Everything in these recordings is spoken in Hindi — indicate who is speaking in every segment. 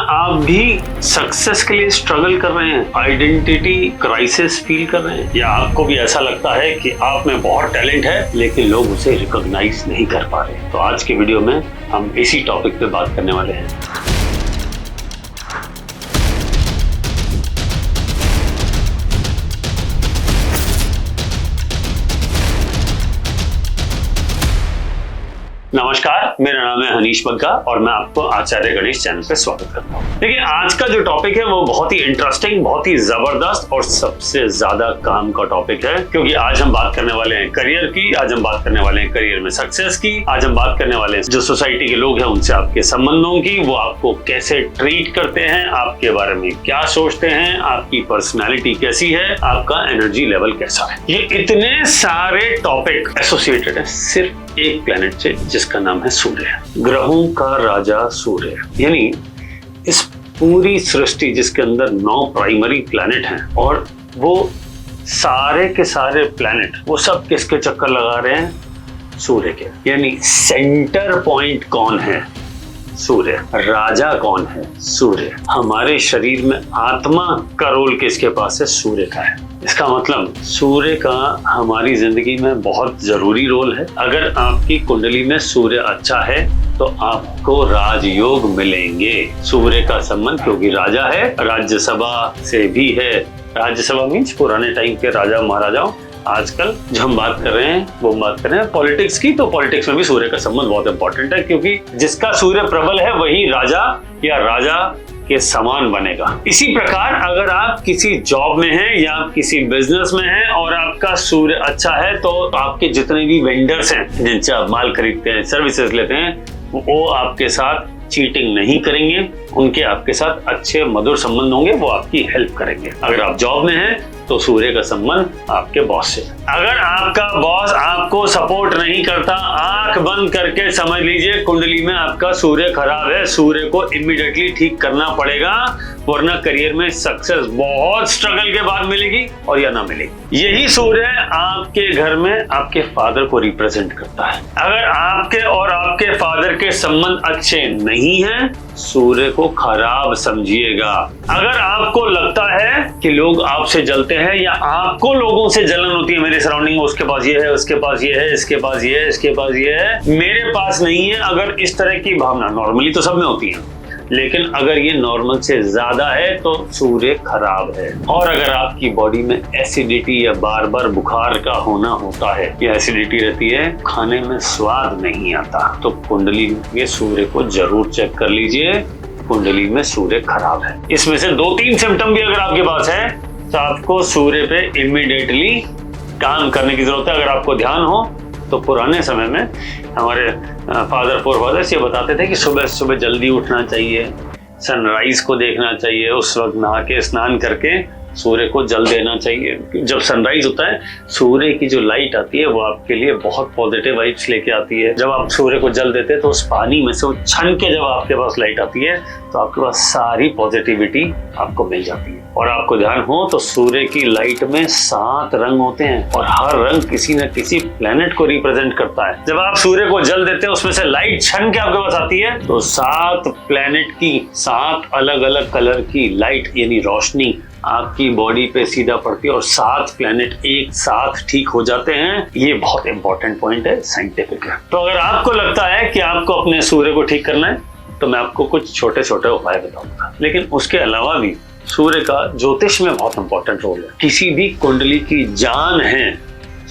Speaker 1: आप भी सक्सेस के लिए स्ट्रगल कर रहे हैं, आइडेंटिटी क्राइसिस फील कर रहे हैं, या आपको भी ऐसा लगता है कि आप में बहुत टैलेंट है लेकिन लोग उसे रिकॉग्नाइज नहीं कर पा रहे? तो आज के वीडियो में हम इसी टॉपिक पे बात करने वाले हैं। नमस्कार, मेरा नाम है हनीश बग्गा और मैं आपको आचार्य गणेश चैनल पे स्वागत करता हूँ। देखिए, आज का जो टॉपिक है वो बहुत ही इंटरेस्टिंग, बहुत ही जबरदस्त और सबसे ज्यादा काम का टॉपिक है, क्योंकि आज हम बात करने वाले हैं करियर की, आज हम बात करने वाले हैं करियर में सक्सेस की, आज हम बात करने वाले हैं जो सोसाइटी के लोग हैं उनसे आपके संबंधों की, वो आपको कैसे ट्रीट करते हैं, आपके बारे में क्या सोचते हैं, आपकी पर्सनैलिटी कैसी है, आपका एनर्जी लेवल कैसा है। ये इतने सारे टॉपिक एसोसिएटेड है सिर्फ एक प्लेनेट से जिसका नाम है सूर्य। ग्रहों का राजा सूर्य, यानी इस पूरी सृष्टि जिसके अंदर 9 प्राइमरी प्लैनेट हैं और वो सारे के सारे प्लैनेट वो सब किसके चक्कर लगा रहे हैं? सूर्य के। यानी सेंटर पॉइंट कौन है? सूर्य। राजा कौन है? सूर्य। हमारे शरीर में आत्मा का रोल किसके पास है? सूर्य का है। इसका मतलब सूर्य का हमारी जिंदगी में बहुत जरूरी रोल है। अगर आपकी कुंडली में सूर्य अच्छा है तो आपको राजयोग मिलेंगे। सूर्य का संबंध, क्योंकि राजा है, राज्यसभा से भी है। राज्यसभा मीन्स पुराने टाइम के राजा महाराजाओं। आजकल जो हम बात कर रहे हैं वो हम बात कर रहे हैं पॉलिटिक्स की, तो पॉलिटिक्स में भी सूर्य का संबंध बहुत इंपॉर्टेंट है, क्योंकि जिसका सूर्य प्रबल है वही राजा या राजा के समान बनेगा। इसी प्रकार अगर आप किसी जॉब में हैं या आप किसी बिजनेस में हैं और आपका सूर्य अच्छा है तो आपके जितने भी वेंडर्स हैं जिनसे आप माल खरीदते हैं, सर्विसेज लेते हैं, वो आपके साथ चीटिंग नहीं करेंगे, उनके आपके साथ अच्छे मधुर संबंध होंगे, वो आपकी हेल्प करेंगे। अगर आप जॉब में हैं तो सूर्य का संबंध आपके बॉस से। अगर आपका बॉस आपको सपोर्ट नहीं करता, आंख बंद करके समझ लीजिए कुंडली में आपका सूर्य खराब है। सूर्य को इमीडिएटली ठीक करना पड़ेगा, वरना करियर में सक्सेस बहुत स्ट्रगल के बाद मिलेगी और या ना मिलेगी। यही सूर्य आपके घर में आपके फादर को रिप्रेजेंट करता है। अगर आपके और आपके फादर के संबंध अच्छे नहीं हैं, सूर्य को खराब समझिएगा। अगर आपको लगता है कि लोग आपसे जलते हैं या आपको लोगों से जलन होती है, मेरे सराउंडिंग में उसके पास ये है, उसके पास ये है, इसके पास ये है, इसके पास ये है, मेरे पास नहीं है, अगर इस तरह की भावना नॉर्मली तो सब में होती है, लेकिन अगर ये नॉर्मल से ज्यादा है तो सूर्य खराब है। और अगर आपकी बॉडी में एसिडिटी या बार बार बुखार का होना होता है या एसिडिटी रहती है, खाने में स्वाद नहीं आता, तो कुंडली में सूर्य को जरूर चेक कर लीजिए, कुंडली में सूर्य खराब है। इसमें से 2-3 सिम्टम भी अगर आपके पास है तो आपको सूर्य पे इमीडिएटली काम करने की जरूरत है। अगर आपको ध्यान हो तो पुराने समय में हमारे फादर्स ये बताते थे कि सुबह सुबह जल्दी उठना चाहिए, सनराइज को देखना चाहिए, उस वक्त नहा के स्नान करके सूर्य को जल देना चाहिए। जब सनराइज होता है, सूर्य की जो लाइट आती है वो आपके लिए बहुत पॉजिटिव वाइब्स लेके आती है। जब आप सूर्य को जल देते हैं तो उस पानी में से वो छन के जब आपके पास लाइट आती है तो आपके पास सारी पॉजिटिविटी आपको मिल जाती है। और आपको ध्यान हो तो सूर्य की लाइट में 7 रंग होते हैं और हर रंग किसी न किसी प्लेनेट को रिप्रेजेंट करता है। जब आप सूर्य को जल देते हैं, उसमें से लाइट छन के आपके पास आती है, तो 7 प्लेनेट की 7 अलग अलग कलर की लाइट यानी रोशनी आपकी बॉडी पे सीधा पड़ती है और 7 प्लेनेट एक साथ ठीक हो जाते हैं। ये बहुत इंपॉर्टेंट पॉइंट है, साइंटिफिक है। तो अगर आपको लगता है कि आपको अपने सूर्य को ठीक करना है तो मैं आपको कुछ छोटे छोटे उपाय बताऊंगा, लेकिन उसके अलावा भी सूर्य का ज्योतिष में बहुत इंपॉर्टेंट रोल है। किसी भी कुंडली की जान है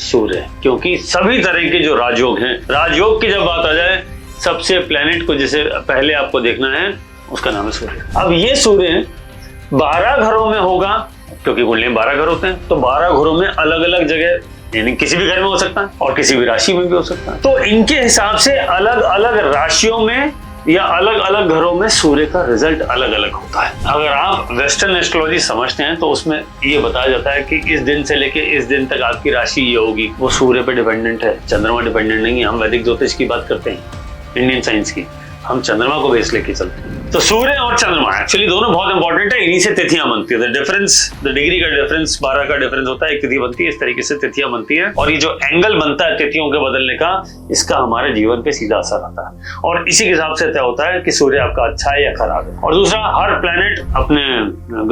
Speaker 1: सूर्य, क्योंकि सभी तरह के जो राजयोग हैं, राजयोग की जब बात आ जाए, सबसे प्लेनेट को जैसे पहले आपको देखना है उसका नाम है सूर्य। अब ये सूर्य 12 घरों में होगा, क्योंकि कुंडली में 12 घर होते हैं, तो 12 घरों में अलग अलग जगह, यानी किसी भी घर में हो सकता है और किसी भी राशि में भी हो सकता है। तो इनके हिसाब से अलग अलग राशियों में या अलग अलग घरों में सूर्य का रिजल्ट अलग अलग होता है। अगर आप वेस्टर्न एस्ट्रोलॉजी समझते हैं तो उसमें ये बताया जाता है कि इस दिन से लेके इस दिन तक आपकी राशि ये होगी, वो सूर्य पे डिपेंडेंट है, चंद्रमा डिपेंडेंट नहीं है। हम वैदिक ज्योतिष की बात करते हैं, इंडियन साइंस की, हम चंद्रमा को बेस लेके चलते हैं। तो सूर्य और चंद्रमा एक्चुअली दोनों बहुत इंपॉर्टेंट है, इन्हीं से तिथियां बनती है। द डिग्री का डिफरेंस 12 का डिफरेंस होता है, एक तिथि बनती है, इस तरीके से तिथियां बनती है। और ये जो एंगल बनता है तिथियों के बदलने का, इसका हमारे जीवन पे सीधा असर आता है और इसी के हिसाब से तय होता है कि सूर्य आपका अच्छा है या खराब है। और दूसरा, हर प्लेनेट अपने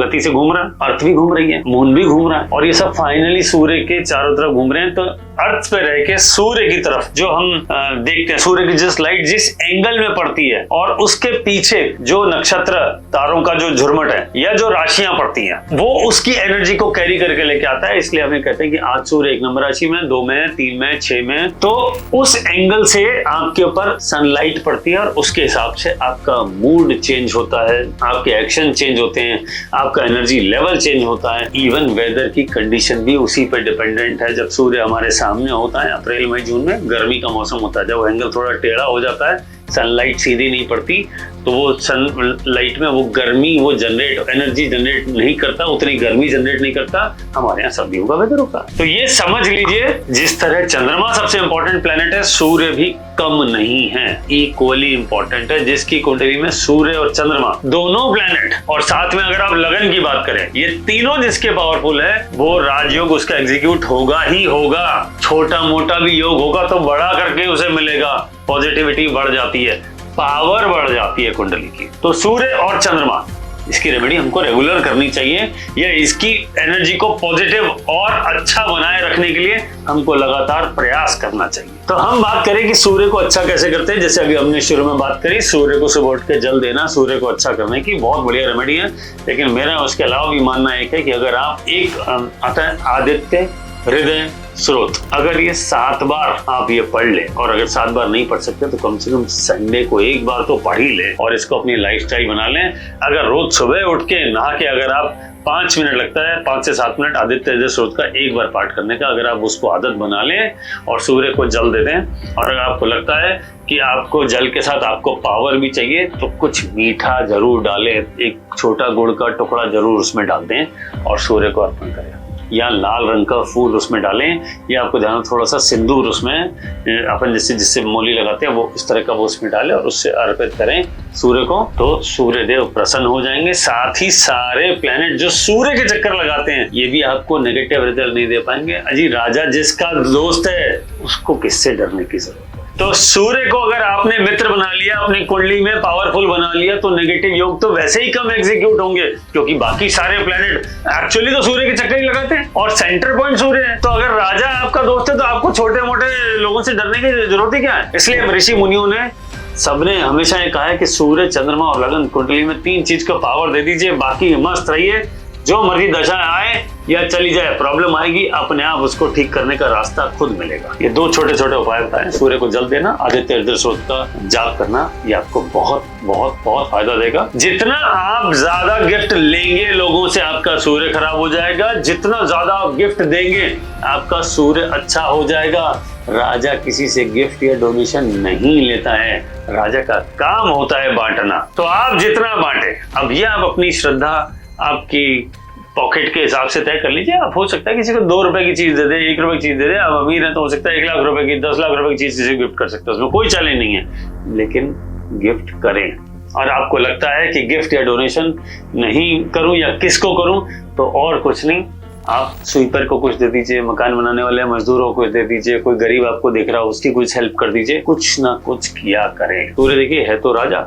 Speaker 1: गति से घूम रहा है, अर्थ भी घूम रही है, मून भी घूम रहा है और ये सब फाइनली सूर्य के चारों तरफ घूम रहे हैं। तो अर्थ पे रह के सूर्य की तरफ जो हम देखते हैं, सूर्य की जिस लाइट जिस एंगल में पड़ती है और उसके पीछे जो नक्षत्र तारों का जो झुरमट है या जो राशियां पड़ती हैं, वो उसकी एनर्जी को कैरी करके लेके आता है। इसलिए हमें कहते हैं कि आज सूर्य 1 नंबर राशि में, 2 में, 3 में, 6 में, तो उस एंगल से आपके ऊपर सनलाइट पड़ती है और उसके हिसाब से आपका मूड चेंज होता है, आपके एक्शन चेंज होते हैं, आपका एनर्जी लेवल चेंज होता है। इवन वेदर की कंडीशन भी उसी पर डिपेंडेंट है। जब सूर्य हमारे सामने होता है अप्रैल मई जून में, गर्मी का मौसम होता है, जब एंगल थोड़ा टेढ़ा हो जाता है, सनलाइट सीधी नहीं पड़ती, तो वो सनलाइट में वो गर्मी वो एनर्जी जनरेट नहीं करता, उतनी गर्मी जनरेट नहीं करता, हमारे यहाँ सर्दियों का वेदर होता है। तो ये समझ लीजिए, जिस तरह चंद्रमा सबसे इंपॉर्टेंट प्लेनेट है, सूर्य भी कम नहीं है, इक्वली इंपॉर्टेंट है। जिसकी कुंडली में सूर्य और चंद्रमा दोनों प्लेनेट, और साथ में अगर आप लगन की बात करें, ये तीनों जिसके पावरफुल है, वो राजयोग उसका एग्जीक्यूट होगा ही होगा। छोटा मोटा भी योग होगा तो बड़ा करके उसे मिलेगा, पॉजिटिविटी बढ़ जाती है, पावर बढ़ जाती है कुंडली की। तो सूर्य और चंद्रमा, इसकी रेमेडी हमको रेगुलर करनी चाहिए, या इसकी एनर्जी को पॉजिटिव और अच्छा बनाए रखने के लिए हमको लगातार प्रयास करना चाहिए। तो हम बात करें कि सूर्य को अच्छा कैसे करते हैं। जैसे अभी हमने शुरू में बात करी, सूर्य को सुबह उठ के जल देना सूर्य को अच्छा करने की बहुत बढ़िया रेमेडी है। लेकिन मेरा उसके अलावा भी मानना एक है कि अगर आप एक आता है आदित्य हृदय स्रोत, अगर ये 7 बार आप ये पढ़ ले, और अगर 7 बार नहीं पढ़ सकते तो कम से कम संडे को 1 बार तो पढ़ ही ले और इसको अपनी लाइफस्टाइल बना लें। अगर रोज सुबह उठ के नहा के अगर आप 5 मिनट लगता है, 5 से 7 मिनट आदित्य हृदय स्रोत का 1 बार पाठ करने का, अगर आप उसको आदत बना लें और सूर्य को जल दे दें, और अगर आपको लगता है कि आपको जल के साथ आपको पावर भी चाहिए, तो कुछ मीठा जरूर डालें, एक छोटा गुड़ का टुकड़ा जरूर उसमें डाल दें और सूर्य को अर्पण करें। या लाल रंग का फूल उसमें डालें, या आपको ध्यान थोड़ा सा सिंदूर उसमें अपन जिससे मोली लगाते हैं वो इस तरह का वो उसमें डालें और उससे अर्पित करें सूर्य को, तो सूर्य देव प्रसन्न हो जाएंगे। साथ ही सारे प्लेनेट जो सूर्य के चक्कर लगाते हैं, ये भी आपको नेगेटिव रिजल्ट नहीं दे पाएंगे। अजी राजा जिसका दोस्त है उसको किससे डरने की जरूरत है। तो सूर्य को अगर आपने मित्र बना लिया, अपनी कुंडली में पावरफुल बना लिया, तो नेगेटिव योग तो वैसे ही कम एग्जीक्यूट होंगे, क्योंकि बाकी सारे प्लेनेट एक्चुअली तो सूर्य के चक्कर ही लगाते हैं और सेंटर पॉइंट सूर्य है। तो अगर राजा आपका दोस्त है तो आपको छोटे मोटे लोगों से डरने की जरूरत ही क्या है। इसलिए ऋषि मुनियों ने सबने हमेशा ये कहा है कि सूर्य चंद्रमा और लगन कुंडली में 3 चीज को पावर दे दीजिए, बाकी मस्त रहिए, जो मर्जी दशा आए या चली जाए, प्रॉब्लम आएगी अपने आप उसको ठीक करने का रास्ता खुद मिलेगा। ये 2 छोटे छोटे उपाय बताएं, सूर्य को जल देना, आदित्य हृदय स्रोत का जाप करना, ये आपको बहुत बहुत बहुत फायदा देगा। जितना आप ज्यादा गिफ्ट लेंगे लोगों से, आपका सूर्य खराब हो जाएगा, जितना ज्यादा आप गिफ्ट देंगे आपका सूर्य अच्छा हो जाएगा। राजा किसी से गिफ्ट या डोनेशन नहीं लेता है, राजा का काम होता है बांटना। तो आप जितना बांटे, अब ये आप अपनी श्रद्धा आपकी पॉकेट के हिसाब से तय कर लीजिए। आप हो सकता है किसी को 2 रुपए की चीज दे दे, 1 रुपए की चीज दे दे, आप अमीर है तो हो सकता है 1 लाख रुपए की, 10 लाख रुपए की चीज किसी गिफ्ट कर सकते हैं, उसमें कोई चैलेंज नहीं है, लेकिन गिफ्ट करें। और आपको लगता है कि गिफ्ट या डोनेशन नहीं करूं या किसको करूं, तो और कुछ नहीं, आप स्वीपर को कुछ दे दीजिए, मकान बनाने वाले मजदूरों को दे दीजिए, कोई गरीब आपको देख रहा हो उसकी कुछ हेल्प कर दीजिए, कुछ ना कुछ किया करें। सूर्य देखिए है तो राजा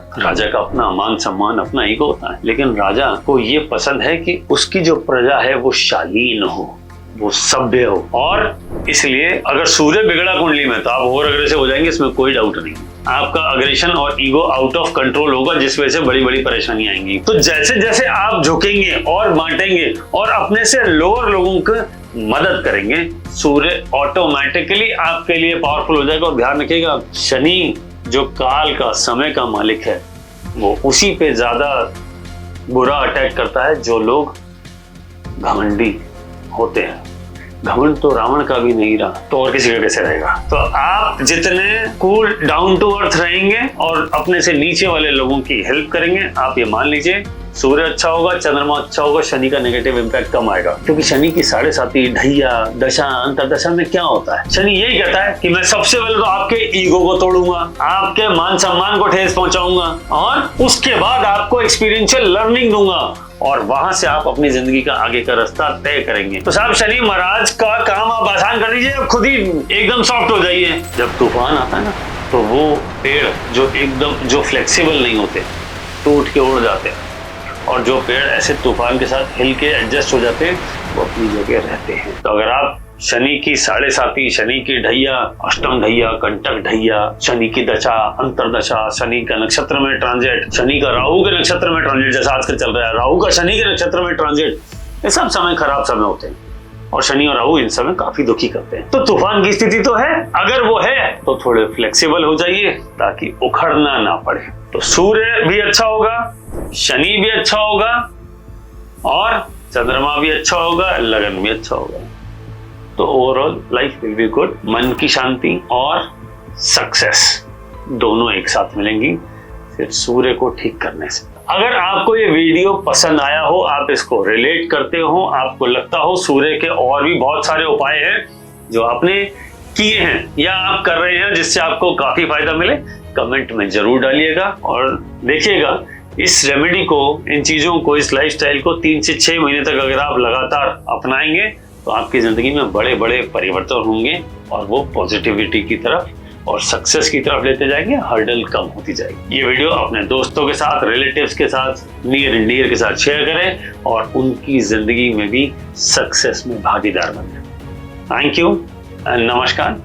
Speaker 1: का अपना मान सम्मान अपना ईगो होता है, लेकिन राजा को ये पसंद है कि उसकी जो प्रजा है वो शालीन हो, वो सभ्य हो। और इसलिए अगर सूर्य बिगड़ा कुंडली में तो आप ओवर अग्रेसिव हो जाएंगे, इसमें कोई डाउट नहीं। आपका अग्रेशन और ईगो आउट ऑफ कंट्रोल होगा, जिस वजह से बड़ी बड़ी परेशानी आएंगी। तो जैसे जैसे आप झुकेंगे और बांटेंगे और अपने से लोअर लोगों की मदद करेंगे, सूर्य ऑटोमेटिकली आपके लिए पावरफुल हो जाएगा। और ध्यान रखिएगा, शनि जो काल का समय का मालिक है, वो उसी पे ज्यादा बुरा अटैक करता है जो लोग घमंडी होते हैं। घमंड तो रावण का भी नहीं रहा, तो और किसी का कैसे रहेगा। तो आप जितने कूल डाउन टू अर्थ रहेंगे और अपने से नीचे वाले लोगों की हेल्प करेंगे, आप ये मान लीजिए सूर्य अच्छा होगा, चंद्रमा अच्छा होगा, शनि का नेगेटिव इंपैक्ट कम आएगा। क्योंकि शनि की 7.5 ढैया दशा अंतरदशा में क्या होता है, शनि यही कहता है कि मैं सबसे पहले तो आपके ईगो को तोड़ूंगा, आपके मान सम्मान को ठेस पहुंचाऊंगा और उसके बाद आपको एक्सपीरियंशियल लर्निंग दूंगा और वहां से आप अपनी जिंदगी का आगे का रास्ता तय करेंगे। तो साहब शनि महाराज का काम आप आसान कर दीजिए, खुद ही एकदम सॉफ्ट हो जाइए। जब तूफान आता है ना तो वो पेड़ जो फ्लेक्सिबल नहीं होते टूट के उड़ जाते हैं और जो पेड़ ऐसे तूफान के साथ हिल के एडजस्ट हो जाते हैं वो अपनी जगह रहते हैं। तो अगर आप शनि की 7.5, शनि की ढैया, अष्टम ढैया, कंटक ढैया, शनि की दशा, अंतरदशा, शनि का नक्षत्र में ट्रांजिट, शनि का राहु के नक्षत्र में ट्रांजिट जैसा आजकल चल रहा है, राहु का शनि के नक्षत्र में ट्रांजिट, ये सब समय खराब समय होते हैं और शनि और राहु इन समय काफी दुखी करते हैं। तो तूफान की स्थिति तो है, अगर वो है तो थोड़े फ्लेक्सिबल हो जाइए ताकि उखड़ना ना पड़े। तो सूर्य भी अच्छा होगा, शनि भी अच्छा होगा और चंद्रमा भी अच्छा होगा, लगन भी अच्छा होगा। तो overall life will be good. मन की शांति और सक्सेस दोनों एक साथ मिलेंगी सिर्फ सूर्य को ठीक करने से। अगर आपको ये वीडियो पसंद आया हो, आप इसको रिलेट करते हो, आपको लगता हो सूर्य के और भी बहुत सारे उपाय हैं जो आपने किए हैं या आप कर रहे हैं जिससे आपको काफी फायदा मिले, कमेंट में जरूर डालिएगा और देखिएगा इस रेमेडी को, इन चीजों को, इस लाइफस्टाइल को 3 से 6 महीने तक अगर आप लगातार अपनाएंगे तो आपकी जिंदगी में बड़े बड़े परिवर्तन होंगे और वो पॉजिटिविटी की तरफ और सक्सेस की तरफ लेते जाएंगे, हर्डल कम होती जाएगी। ये वीडियो अपने दोस्तों के साथ, रिलेटिव्स के साथ, नियर एंड डियर के साथ शेयर करें और उनकी जिंदगी में भी सक्सेस में भागीदार बने। थैंक यू एंड नमस्कार।